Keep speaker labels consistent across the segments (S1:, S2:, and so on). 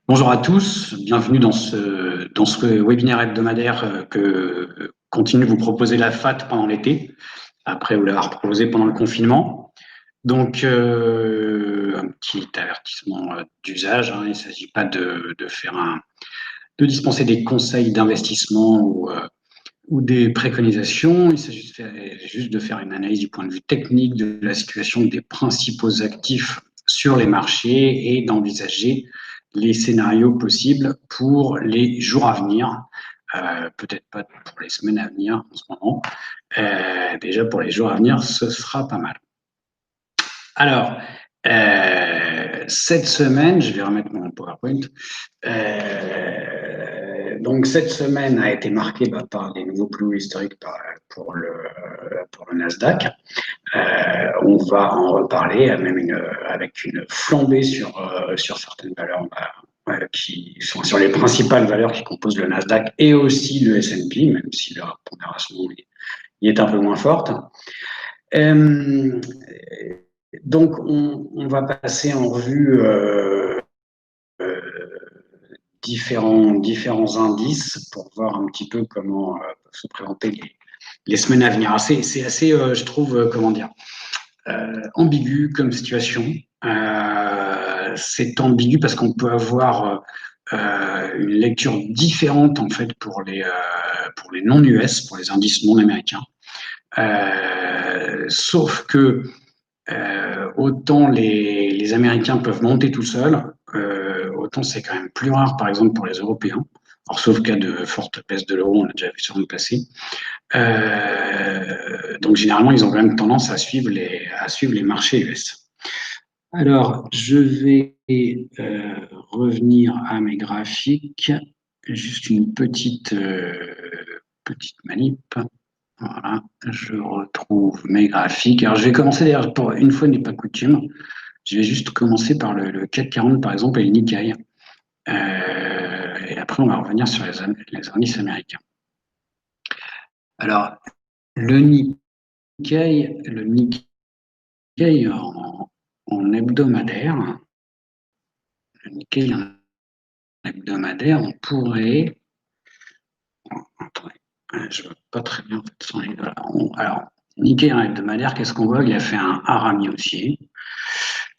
S1: Bonjour à tous, bienvenue dans ce webinaire hebdomadaire que continue de vous proposer la FAT pendant l'été, après vous l'avoir proposé pendant le confinement. Donc, un petit avertissement d'usage, hein, il ne s'agit pas de dispenser des conseils d'investissement ou des préconisations, il s'agit juste de faire une analyse du point de vue technique de la situation des principaux actifs sur les marchés et d'envisager les scénarios possibles pour les jours à venir, peut-être pas pour les semaines à venir en ce moment. Déjà pour les jours à venir, ce sera pas mal. Alors, cette semaine, je vais remettre mon PowerPoint. Donc cette semaine a été marquée par des nouveaux plus hauts historiques pour le Nasdaq. On va en reparler, avec une flambée sur certaines valeurs qui sont sur les principales valeurs qui composent le Nasdaq et aussi le S&P, même si leur pondération y est un peu moins forte. Euh, donc on va passer en revue différents indices pour voir un petit peu comment peuvent se présenter les semaines à venir. C'est assez, je trouve, comment dire, ambigu comme situation. C'est ambigu parce qu'on peut avoir une lecture différente en fait pour les non-US, pour les indices non américains. Sauf que autant les Américains peuvent monter tout seuls, autant c'est quand même plus rare, par exemple, pour les Européens. Alors, sauf cas de forte baisse de l'euro, on l'a déjà vu sur le passé. Donc, généralement, ils ont quand même tendance à suivre les marchés US. Alors, je vais revenir à mes graphiques. Juste une petite manip. Voilà, je retrouve mes graphiques. Alors, je vais commencer d'ailleurs, pour une fois n'est pas coutume, je vais juste commencer par le CAC 40 par exemple et le Nikkei. Et après, on va revenir sur les indices américains. Alors, le Nikkei en hebdomadaire, le Nikkei en hebdomadaire, on pourrait. Attendez, je ne vois pas très bien en fait sans les dollars. Alors, Nikkei en hebdomadaire, qu'est-ce qu'on voit? Il a fait un harami haussier.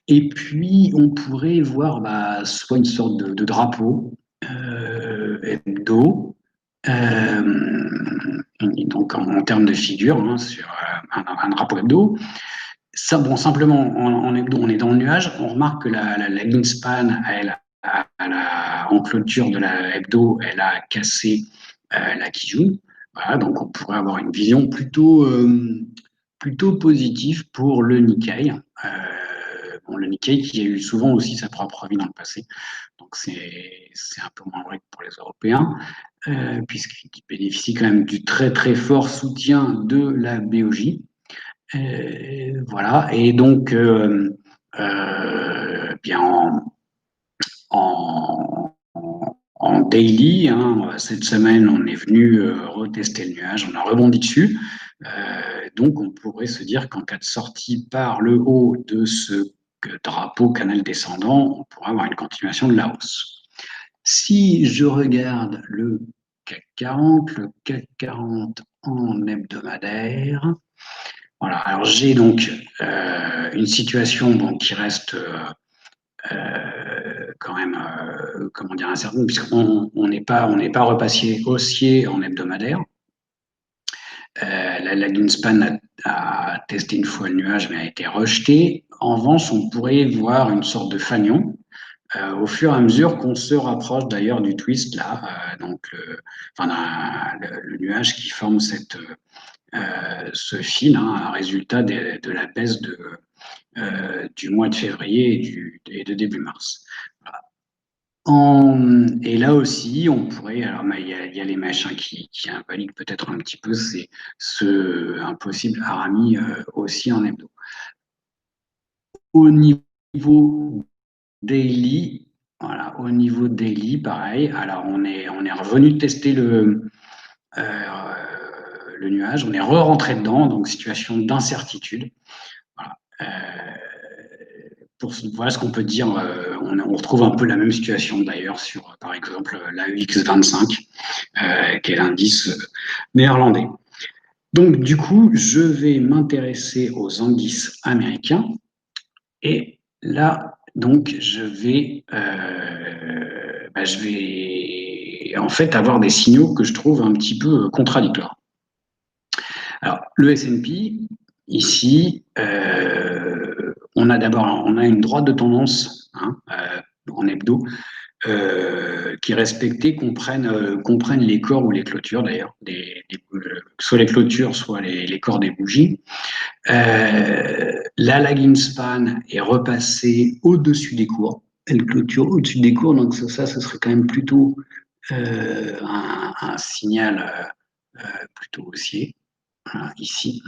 S1: Et puis, on pourrait voir soit une sorte de drapeau hebdo, donc en termes de figure, hein, sur un drapeau hebdo. Ça, bon, simplement, en hebdo, on est dans le nuage. On remarque que la Greenspan, en clôture de la hebdo, elle a cassé la Kijun. Voilà, donc on pourrait avoir une vision plutôt positive pour le Nikkei. Bon, le Nikkei qui a eu souvent aussi sa propre vie dans le passé. Donc c'est un peu moins vrai que pour les Européens, puisqu'il bénéficie quand même du très très fort soutien de la BOJ. Voilà, et donc bien en daily, hein, cette semaine, on est venu retester le nuage, on a rebondi dessus. Donc, on pourrait se dire qu'en cas de sortie par le haut de ce drapeau canal descendant, on pourrait avoir une continuation de la hausse. Si je regarde le CAC 40 en hebdomadaire, voilà, alors j'ai donc une situation donc, qui reste quand même, comment dire, incertaine, puisqu'on n'est pas repassé haussier en hebdomadaire. La Greenspan a testé une fois le nuage, mais a été rejeté. En revanche, on pourrait voir une sorte de fanion au fur et à mesure qu'on se rapproche d'ailleurs du twist là, donc le nuage qui forme ce fil, hein, un résultat de la baisse du mois de février et de début mars. Voilà. Et là aussi, on pourrait, alors il y a les mèches hein, qui invalident peut-être un petit peu, c'est un possible harami aussi en hebdo. Au niveau daily, voilà, au niveau daily, pareil. Alors on est revenu tester le nuage, on est re-rentré dedans, donc situation d'incertitude. Voilà. voilà ce qu'on peut dire. On retrouve un peu la même situation d'ailleurs sur, par exemple, l'AEX25, qui est l'indice néerlandais. Donc, du coup, je vais m'intéresser aux indices américains. Et là, donc, je vais en fait avoir des signaux que je trouve un petit peu contradictoires. Alors, le S&P, ici, on a une droite de tendance, hein, en hebdo, qui est respectée, qu'on prenne les corps ou les clôtures d'ailleurs, soit les clôtures, soit les corps des bougies. La lagging span est repassée au-dessus des cours. Elle clôture au-dessus des cours, donc ça, ce serait quand même plutôt un signal plutôt haussier, hein, ici.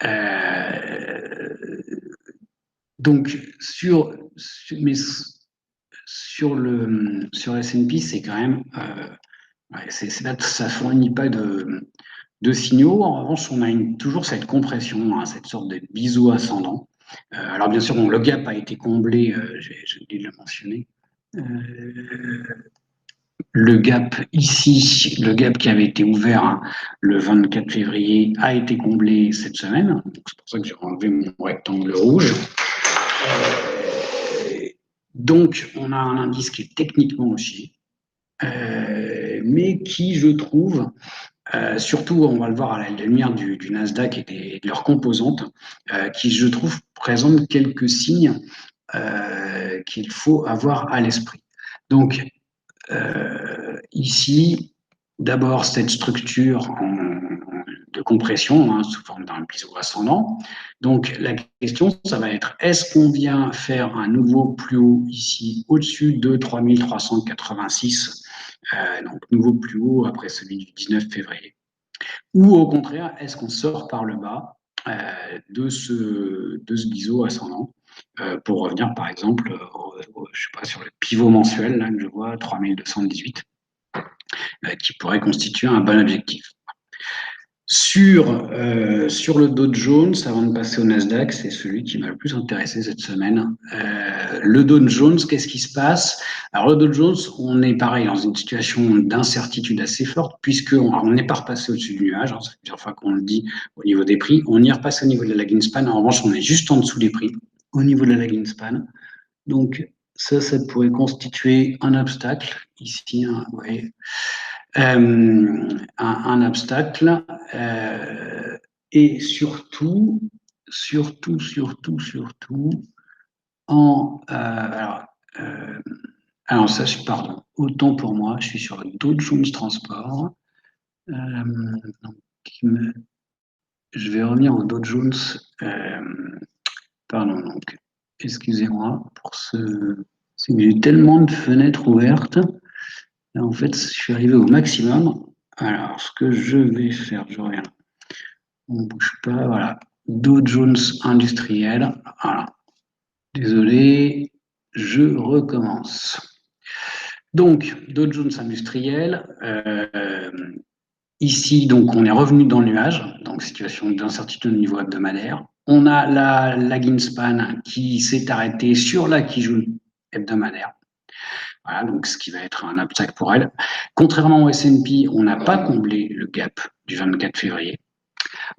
S1: Euh, donc mais sur S&P, c'est quand même ouais, ça fournit pas de signaux. En revanche, on a toujours cette compression, hein, cette sorte de biseau ascendant. Alors bien sûr, bon, le gap a été comblé, j'ai oublié de le mentionner. Euh, le gap ici, le gap qui avait été ouvert, hein, le 24 février, a été comblé cette semaine. C'est pour ça que j'ai enlevé mon rectangle rouge. Donc, on a un indice qui est techniquement haussier, mais qui, je trouve, surtout, on va le voir à la lumière du Nasdaq et de leurs composantes, qui, je trouve, présentent quelques signes qu'il faut avoir à l'esprit. Donc, ici, d'abord, cette structure de compression, hein, sous forme d'un biseau ascendant. Donc, la question, ça va être, est-ce qu'on vient faire un nouveau plus haut ici, au-dessus de 3386, donc nouveau plus haut après celui du 19 février? Ou au contraire, est-ce qu'on sort par le bas de ce biseau ascendant pour revenir, par exemple, je sais pas, sur le pivot mensuel, là, que je vois, 3218, qui pourrait constituer un bon objectif. Sur le Dow Jones, avant de passer au Nasdaq, c'est celui qui m'a le plus intéressé cette semaine. Le Dow Jones, qu'est-ce qui se passe? Alors le Dow Jones, on est pareil dans une situation d'incertitude assez forte puisqu'on n'est pas repassé au-dessus du nuage. Hein, c'est plusieurs fois qu'on le dit au niveau des prix. On y repasse au niveau de la lagging span. En revanche, on est juste en dessous des prix au niveau de la lagging span. Donc ça pourrait constituer un obstacle ici. Hein, ouais. Un obstacle et surtout, alors, ça, pardon, autant pour moi, je suis sur le Dow Jones Transport. Donc, je vais revenir au Dow Jones. Pardon, donc, excusez-moi pour c'est que j'ai tellement de fenêtres ouvertes. Là, en fait, je suis arrivé au maximum. Alors, ce que je vais faire, je reviens. On ne bouge pas, voilà. Dow Jones industriel. Voilà. Désolé, je recommence. Donc, Dow Jones industriel. Ici, donc, on est revenu dans le nuage, donc situation d'incertitude au niveau hebdomadaire. On a la lagging span qui s'est arrêtée sur la Kijun hebdomadaire. Voilà, donc ce qui va être un obstacle pour elle. Contrairement au S&P, on n'a pas comblé le gap du 24 février.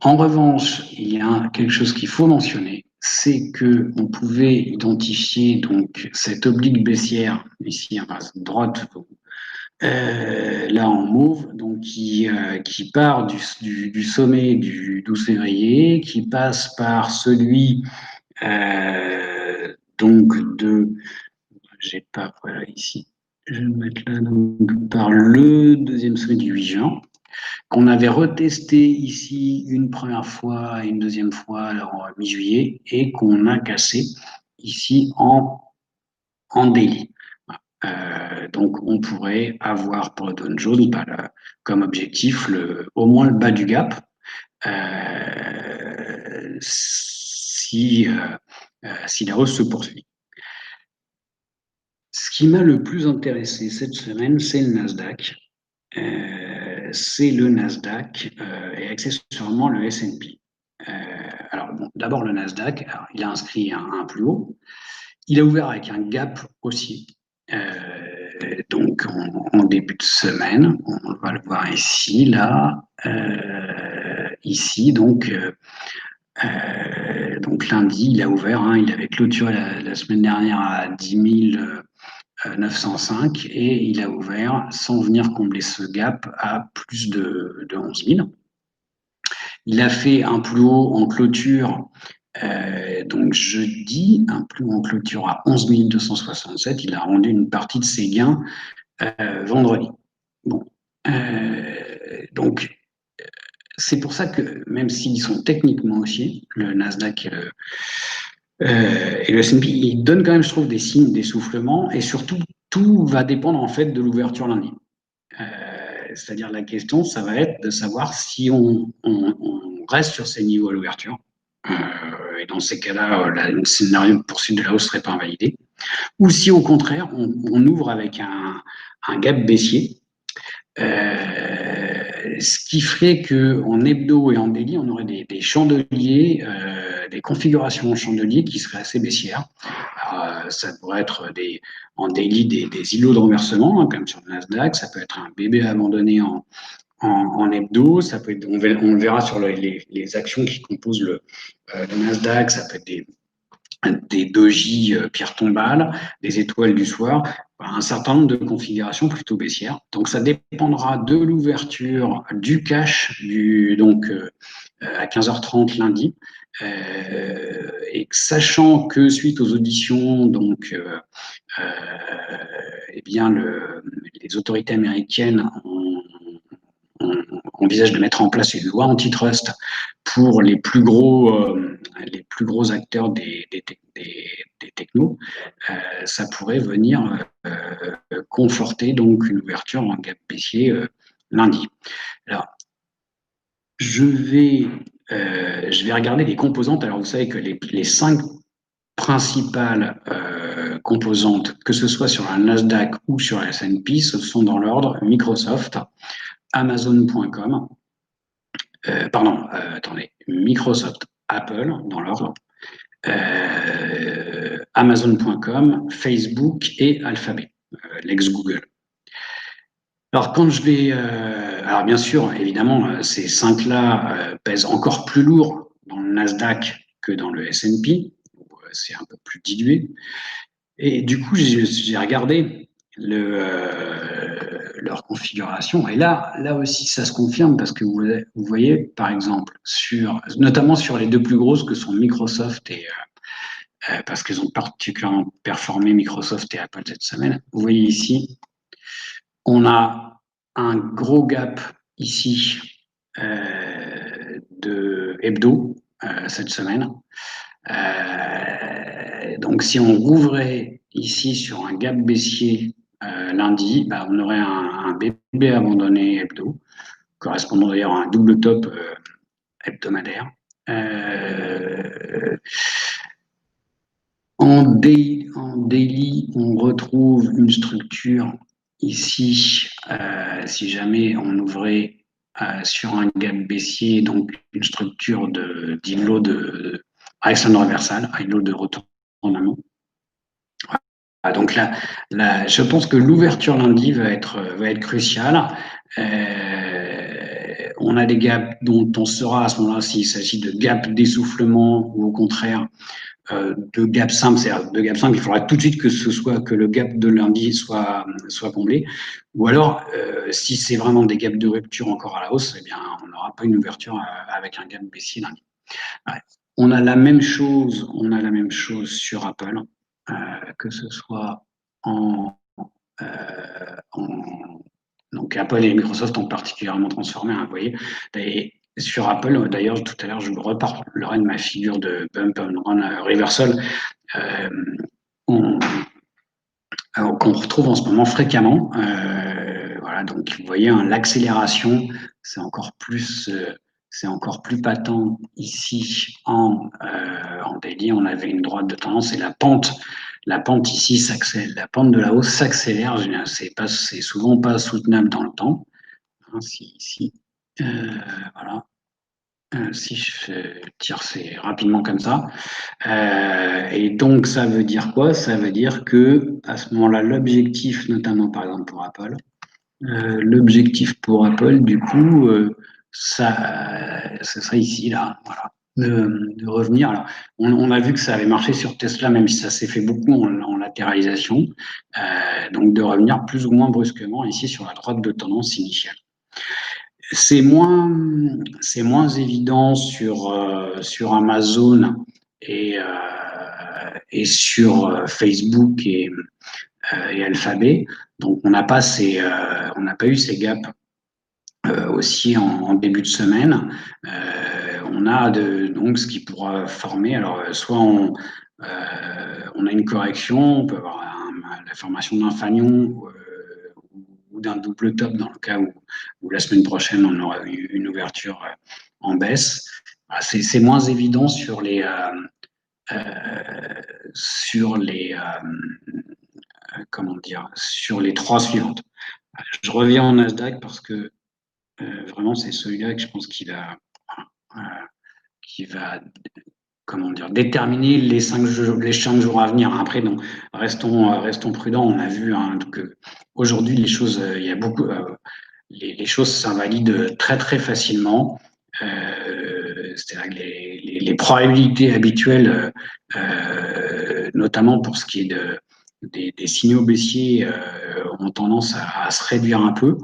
S1: En revanche, il y a quelque chose qu'il faut mentionner, c'est que on pouvait identifier donc cette oblique baissière ici, enfin, droite, là en mauve, donc qui part du sommet du 12 février, qui passe par celui donc j'ai pas, voilà ici, je vais me mettre là, donc par le deuxième sommet du 8 juin qu'on avait retesté ici une première fois et une deuxième fois en mi-juillet et qu'on a cassé ici en daily. Donc on pourrait avoir pour le Dow Jones comme objectif au moins le bas du gap si la hausse se poursuit. Ce qui m'a le plus intéressé cette semaine, c'est le Nasdaq. Et accessoirement le S&P. alors bon, d'abord le Nasdaq, alors, il a inscrit un plus haut. Il a ouvert avec un gap aussi. Donc en début de semaine, on va le voir ici, là, ici, donc lundi, il a ouvert, hein, il avait clôturé la semaine dernière à 10 905 et il a ouvert sans venir combler ce gap à plus de 11 000. Il a fait un plus haut en clôture, donc jeudi, un plus haut en clôture à 11 267. Il a rendu une partie de ses gains vendredi. Bon. Donc, c'est pour ça que même s'ils sont techniquement haussiers, le Nasdaq et le S&P, ils donnent quand même, je trouve, des signes d'essoufflement et surtout, tout va dépendre en fait de l'ouverture lundi. C'est-à-dire la question, ça va être de savoir si on reste sur ces niveaux à l'ouverture. Et dans ces cas-là, le scénario de poursuite de la hausse serait pas invalidé. Ou si au contraire, on ouvre avec un gap baissier, ce qui ferait qu'en hebdo et en daily, on aurait des chandeliers, des configurations en chandelier qui seraient assez baissières. Ça pourrait être en daily des îlots de renversement, hein, comme sur le Nasdaq. Ça peut être un bébé abandonné en hebdo. Ça peut être, on le verra sur les actions qui composent le Nasdaq. Ça peut être des dojis pierre tombale, des étoiles du soir, un certain nombre de configurations plutôt baissières. Donc ça dépendra de l'ouverture du cash donc à 15h30 lundi. Et sachant que suite aux auditions, donc eh bien les autorités américaines envisagent de mettre en place une loi antitrust pour les plus gros acteurs des technos, ça pourrait venir conforter donc une ouverture en gap baissier lundi. Alors, je vais regarder les composantes. Alors, vous savez que les 5 principales composantes, que ce soit sur la Nasdaq ou sur la S&P, ce sont dans l'ordre Microsoft, Amazon.com, attendez, Microsoft, Apple, dans l'ordre, Amazon.com, Facebook et Alphabet, l'ex-Google. Alors, alors bien sûr, évidemment, ces 5-là pèsent encore plus lourd dans le Nasdaq que dans le S&P. C'est un peu plus dilué. Et du coup, j'ai regardé leur configuration. Et là aussi, ça se confirme parce que vous voyez, par exemple, notamment sur les deux plus grosses que sont Microsoft et parce qu'ils ont particulièrement performé Microsoft et Apple cette semaine. Vous voyez ici, on a un gros gap ici de hebdo cette semaine. Donc, si on rouvrait ici sur un gap baissier lundi, bah, on aurait un bébé abandonné hebdo, correspondant d'ailleurs à un double top hebdomadaire. En daily, on retrouve une structure ici, si jamais on ouvrait sur un gap baissier, donc une structure d'îlot de Alexandre Reversal, îlot de retournement. Donc là, je pense que l'ouverture lundi va être cruciale. On a des gaps dont on saura à ce moment-là s'il s'agit de gaps d'essoufflement ou au contraire de gap simple, c'est-à-dire de gap simple, il faudra tout de suite que le gap de lundi soit comblé. Ou alors, si c'est vraiment des gaps de rupture encore à la hausse, eh bien, on n'aura pas une ouverture avec un gap baissier lundi. Ouais. On a la même chose sur Apple, que ce soit donc Apple et Microsoft ont particulièrement transformé, hein, vous voyez. Et sur Apple, d'ailleurs, tout à l'heure, je vous reparlerai de ma figure de bump and run reversal qu'on retrouve en ce moment fréquemment. Voilà, donc vous voyez, hein, l'accélération, c'est encore plus patent ici en daily. On avait une droite de tendance et la pente ici s'accélère, la pente de la hausse s'accélère. C'est souvent pas soutenable dans le temps. Hein, voilà. Si je tire c'est rapidement comme ça. Et donc, ça veut dire quoi? Ça veut dire que à ce moment-là, l'objectif, notamment par exemple pour Apple, l'objectif pour Apple, du coup, ce serait ici, là, voilà, de revenir. Alors, on a vu que ça avait marché sur Tesla, même si ça s'est fait beaucoup en latéralisation, donc de revenir plus ou moins brusquement ici sur la droite de tendance initiale. C'est moins, c'est moins évident sur Amazon et sur Facebook et Alphabet. Donc, on n'a pas eu ces gaps aussi en début de semaine. On a donc ce qui pourra former. Alors, soit on a une correction, on peut avoir la formation d'un fanion ou d'un double top dans le cas où la semaine prochaine on aura une ouverture en baisse. C'est moins évident sur les comment dire, sur les trois suivantes. Je reviens au Nasdaq parce que vraiment, c'est celui-là que je pense euh, qui va comment dire, déterminer les 5 jours à venir. Après, donc, restons prudents. On a vu hein, que aujourd'hui, les choses, il y a beaucoup, les choses s'invalident très très facilement. C'est-à-dire que les probabilités habituelles, notamment pour ce qui est des signaux baissiers, ont tendance à se réduire un peu.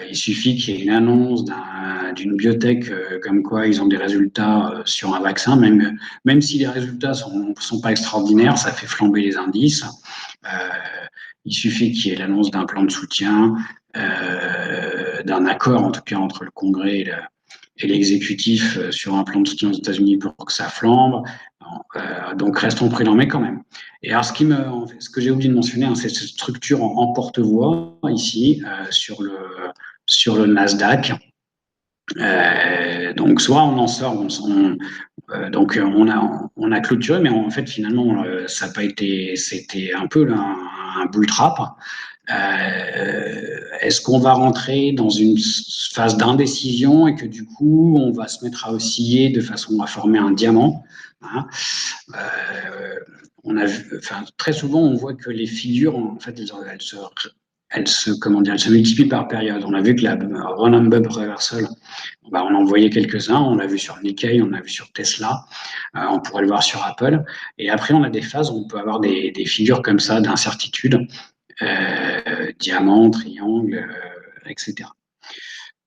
S1: Il suffit qu'il y ait une annonce d'une biotech comme quoi ils ont des résultats sur un vaccin, même si les résultats sont pas extraordinaires, ça fait flamber les indices. Il suffit qu'il y ait l'annonce d'un plan de soutien, d'un accord en tout cas entre le Congrès et l'exécutif sur un plan de soutien aux États-Unis pour que ça flambe. Donc restons prudents, mais quand même. Et alors ce que j'ai oublié de mentionner, hein, c'est cette structure en porte-voix ici sur le Nasdaq. Donc soit on en sort, donc on a clôturé, mais en fait finalement ça n'a pas été, c'était un peu un bull trap. Est-ce qu'on va rentrer dans une phase d'indécision et que du coup on va se mettre à osciller de façon à former un diamant, hein? On a vu, enfin, très souvent on voit que les figures en fait comment dire, elles se multiplient par période. On a vu que la run and bump reversal, bah, on en voyait quelques-uns, on l'a vu sur Nikkei, on l'a vu sur Tesla, on pourrait le voir sur Apple. Et après, on a des phases où on peut avoir des figures comme ça d'incertitude, diamant, triangle, etc.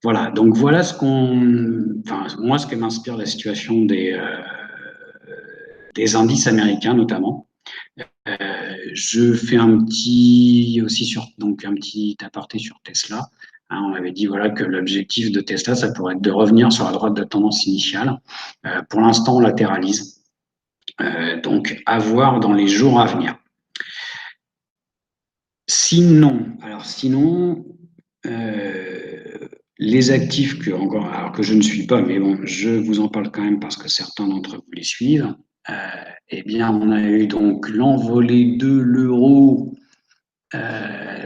S1: Voilà, donc voilà enfin, moi, ce que m'inspire la situation des indices américains notamment. Je fais donc un petit aparté sur Tesla. Hein, on avait dit voilà que l'objectif de Tesla, ça pourrait être de revenir sur la droite de tendance initiale. Pour l'instant, on latéralise. Donc, à voir dans les jours à venir. Sinon, les actifs alors que je ne suis pas, mais bon, je vous en parle quand même parce que certains d'entre vous les suivent. Eh bien, on a eu donc l'envolée de l'euro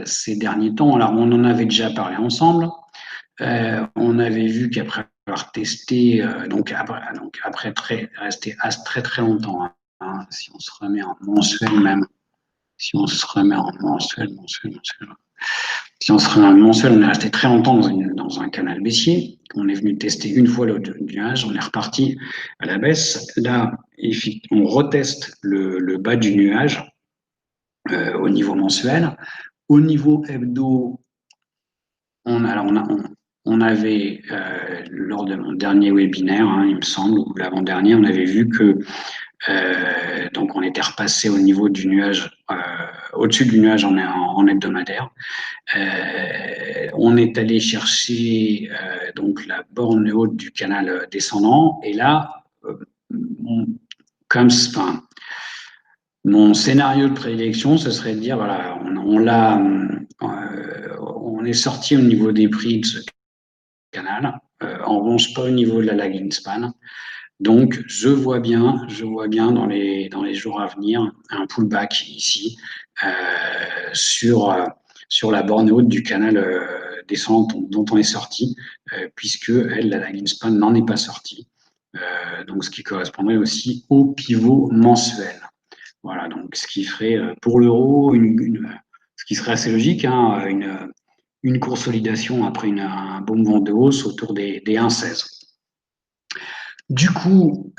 S1: ces derniers temps. Alors, on en avait déjà parlé ensemble. On avait vu qu'après avoir testé, rester très très longtemps, hein, si on se remet en mensuel même, si on se remet en mensuel, si on se remet en mensuel, on est resté très longtemps dans un canal baissier. On est venu tester une fois le nuage, on est reparti à la baisse. Là, on reteste le bas du nuage au niveau mensuel. Au niveau hebdo, on avait, lors de mon dernier webinaire, hein, il me semble, ou l'avant-dernier, on avait vu que donc on était repassé au niveau du nuage, au-dessus du nuage en hebdomadaire. On est allé chercher donc la borne haute du canal descendant, et là, comme enfin, mon scénario de prédilection, ce serait de dire voilà, on est sorti au niveau des prix de ce canal, en revanche pas au niveau de la lagging span. Donc je vois bien dans les jours à venir un pullback ici sur la borne haute du canal descendant dont on est sorti, puisque elle, la lagging span n'en est pas sortie. donc ce qui correspondrait aussi au pivot mensuel. Voilà, donc ce qui ferait pour l'euro, ce qui serait assez logique, hein, une consolidation après un bon mouvement de hausse autour des 1,16. Du coup,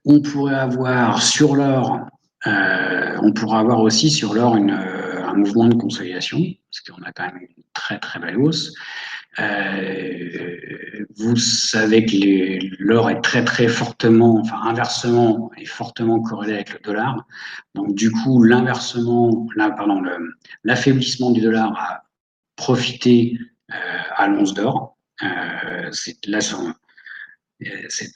S1: on pourrait avoir sur l'or, on pourra avoir aussi sur l'or un mouvement de consolidation, parce qu'on a quand même une très très belle hausse. Vous savez que l'or est très très fortement, enfin inversement, est fortement corrélé avec le dollar. Donc du coup, l'affaiblissement du dollar a profité à l'once d'or.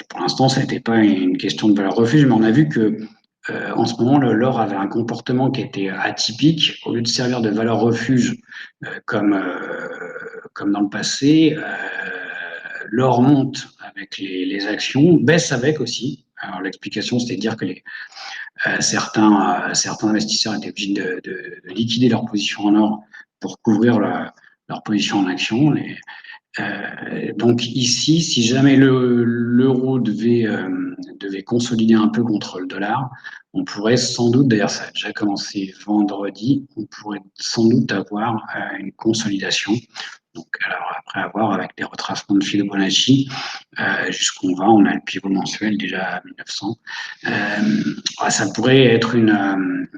S1: Pour l'instant, ça n'était pas une question de valeur refuge, mais on a vu que en ce moment, l'or avait un comportement qui était atypique. Au lieu de servir de valeur refuge comme dans le passé, l'or monte avec les actions, baisse avec aussi. Alors l'explication, c'était de dire que certains investisseurs étaient obligés de liquider leur position en or pour couvrir leur position en action. Donc ici, si jamais l'euro devait consolider un peu contre le dollar, on pourrait sans doute, d'ailleurs ça a déjà commencé vendredi, on pourrait sans doute avoir une consolidation. Donc alors après avoir avec des retracements de Fibonacci jusqu'où on a le pivot mensuel déjà à 1900. Ça pourrait être une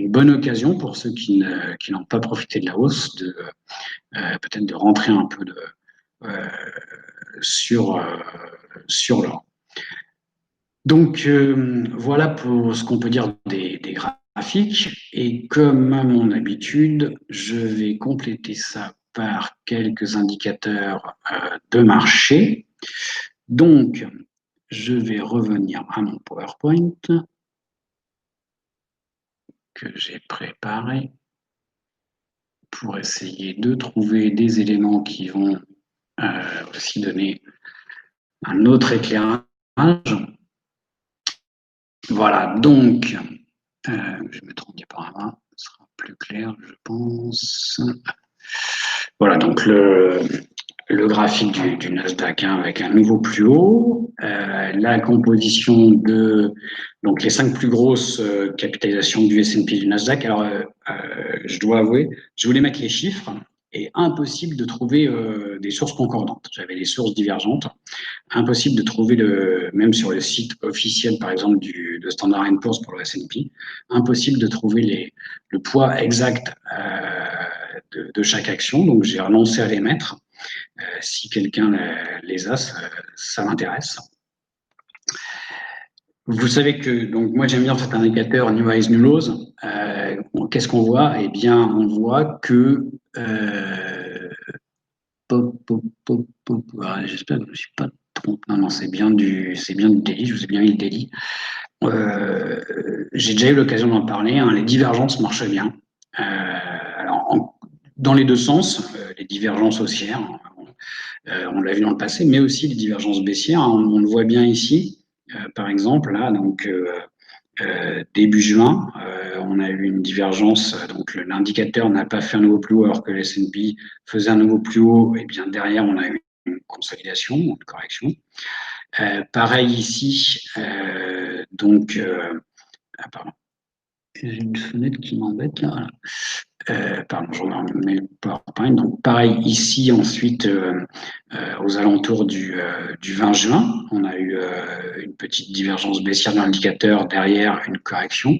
S1: bonne occasion pour ceux qui n'ont pas profité de la hausse peut-être de rentrer un peu euh, sur, l'or. Donc voilà pour ce qu'on peut dire des graphiques. Et comme à mon habitude, je vais compléter ça par quelques indicateurs de marché. Donc, je vais revenir à mon PowerPoint que j'ai préparé pour essayer de trouver des éléments qui vont aussi donner un autre éclairage. Voilà, donc, je vais mettre en diaporama, ce sera plus clair, je pense. Voilà, donc le graphique du Nasdaq avec un nouveau plus haut, la composition donc les 5 plus grosses capitalisations du S&P du Nasdaq. Alors, je dois avouer, je voulais mettre les chiffres et impossible de trouver des sources concordantes. J'avais des sources divergentes. Impossible de trouver, même sur le site officiel, par exemple, de Standard & Poor's pour le S&P, impossible de trouver le poids exact de chaque action. Donc, j'ai renoncé à les mettre. Si quelqu'un les a, ça m'intéresse. Vous savez que donc moi j'aime bien cet indicateur New Highs New Lows. Qu'est-ce qu'on voit? Eh bien, on voit que j'espère que je ne me suis pas trompé. Non, c'est bien du daily. Je vous ai bien mis le daily. J'ai déjà eu l'occasion d'en parler. Hein, les divergences marchent bien. Alors, dans les deux sens, les divergences haussières, on l'a vu dans le passé, mais aussi les divergences baissières. Hein, on le voit bien ici. Par exemple, là, donc début juin, on a eu une divergence. Donc l'indicateur n'a pas fait un nouveau plus haut alors que le S&P faisait un nouveau plus haut. Et bien derrière, on a eu une consolidation, une correction. Pareil ici. Pardon. J'ai une fenêtre qui m'embête là. Voilà. Pardon, je remets le PowerPoint. Donc, pareil, ici, ensuite, aux alentours du 20 juin, on a eu une petite divergence baissière de l'indicateur, derrière une correction.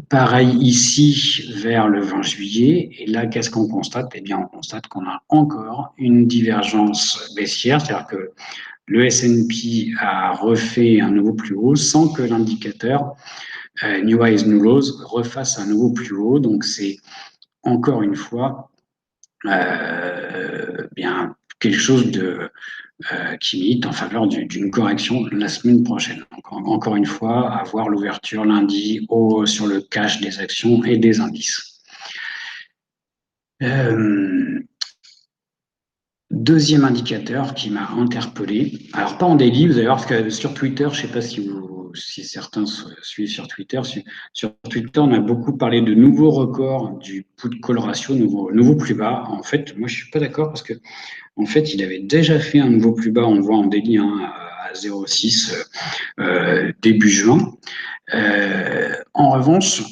S1: Pareil ici, vers le 20 juillet. Et là, qu'est-ce qu'on constate? Eh bien, on constate qu'on a encore une divergence baissière, c'est-à-dire que le S&P a refait un nouveau plus haut sans que l'indicateur New Highs, New Lows refasse un nouveau plus haut. Donc, c'est encore une fois bien quelque chose qui milite en faveur d'une correction la semaine prochaine. Donc, encore une fois, à voir l'ouverture lundi sur le cash des actions et des indices. Deuxième indicateur qui m'a interpellé, alors pas en daily, vous allez voir, parce que sur Twitter, je ne sais pas si certains suivent sur Twitter, sur Twitter, on a beaucoup parlé de nouveaux records du put call ratio, nouveau plus bas. En fait, moi, je ne suis pas d'accord parce que en fait, il avait déjà fait un nouveau plus bas, on le voit en daily, hein, à 0,6 début juin. En revanche,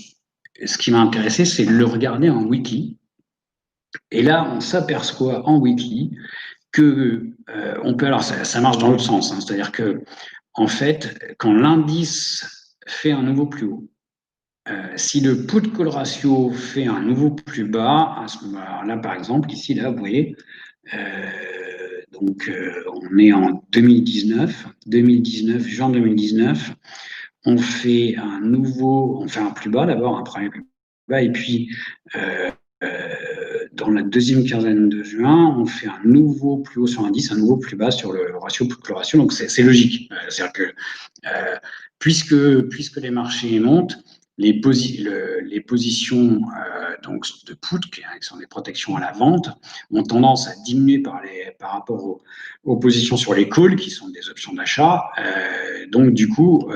S1: ce qui m'a intéressé, c'est de le regarder en weekly. Et là, on s'aperçoit en weekly que on peut, alors ça marche dans l'autre sens, hein, c'est-à-dire que en fait, quand l'indice fait un nouveau plus haut, si le put call ratio fait un nouveau plus bas, à ce moment-là, par exemple, ici, là, vous voyez, on est en 2019, juin 2019, on fait on fait un plus bas d'abord, un premier plus bas, et puis euh, dans la deuxième quinzaine de juin, on fait un nouveau plus haut sur l'indice, un nouveau plus bas sur le ratio put ratio. Donc c'est logique. C'est-à-dire que puisque les marchés montent, les positions donc de put, qui sont des protections à la vente, ont tendance à diminuer par rapport aux positions sur les calls, qui sont des options d'achat. Donc du coup,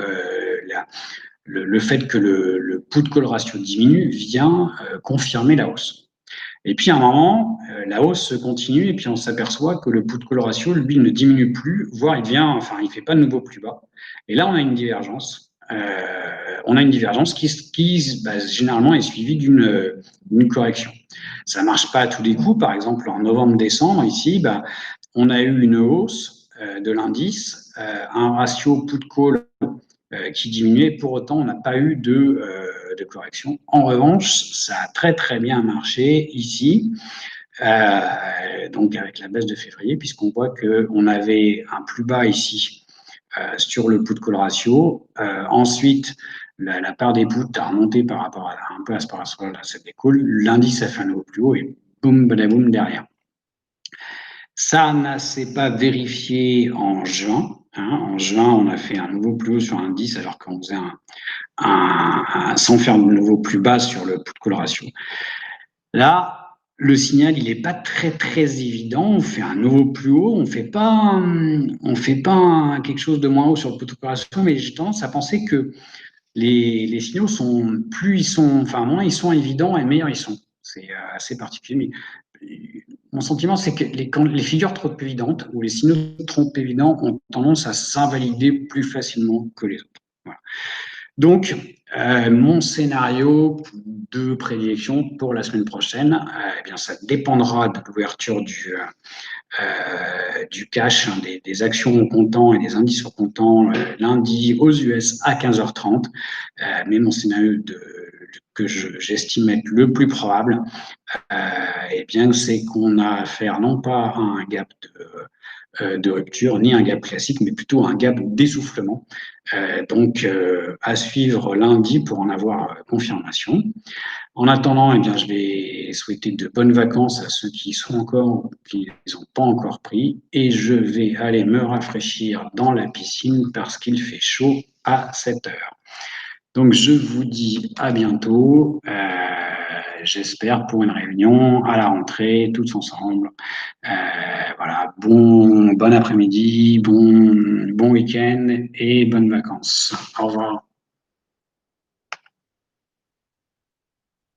S1: le fait que le put-call ratio diminue vient confirmer la hausse. Et puis à un moment, la hausse se continue et puis on s'aperçoit que le put-call ratio, lui, ne diminue plus, voire il fait pas de nouveau plus bas. Et là, on a une divergence. Qui généralement est suivie d'une correction. Ça marche pas à tous les coups. Par exemple, en novembre-décembre, ici, on a eu une hausse de l'indice, un ratio put-call qui diminuait. Pour autant, on n'a pas eu de correction. En revanche, ça a très très bien marché ici, donc avec la baisse de février, puisqu'on voit qu'on avait un plus bas ici sur le put-call ratio. Ensuite, la part des puts a remonté par rapport à un peu à cette call. L'indice a fait un nouveau plus haut et boum, badaboum derrière. Ça ne s'est pas vérifié en juin. Hein. En juin, on a fait un nouveau plus haut sur un 10 alors qu'on faisait sans faire de nouveau plus bas sur le put-call ratio. Là, le signal, il n'est pas très très évident. On fait un nouveau plus haut, on fait pas quelque chose de moins haut sur le put-call ratio, mais j'ai tendance à penser que les signaux sont moins ils sont évidents et meilleurs ils sont. C'est assez particulier, mais mon sentiment, c'est que quand les figures trop évidentes ou les signaux trop évidents ont tendance à s'invalider plus facilement que les autres. Voilà. Donc, mon scénario de prédilection pour la semaine prochaine, eh bien, ça dépendra de l'ouverture du cash, hein, des actions au comptant et des indices au comptant lundi aux US à 15h30. Mais mon scénario que j'estime être le plus probable, eh bien, c'est qu'on a affaire non pas à un gap de rupture, ni un gap classique, mais plutôt un gap d'essoufflement. Donc, à suivre lundi pour en avoir confirmation. En attendant, eh bien, je vais souhaiter de bonnes vacances à ceux qui les ont pas encore pris, et je vais aller me rafraîchir dans la piscine parce qu'il fait chaud à cette heure. Donc, je vous dis à bientôt. J'espère pour une réunion à la rentrée, tous ensemble. Voilà, bon après-midi, bon week-end et bonnes vacances. Au revoir.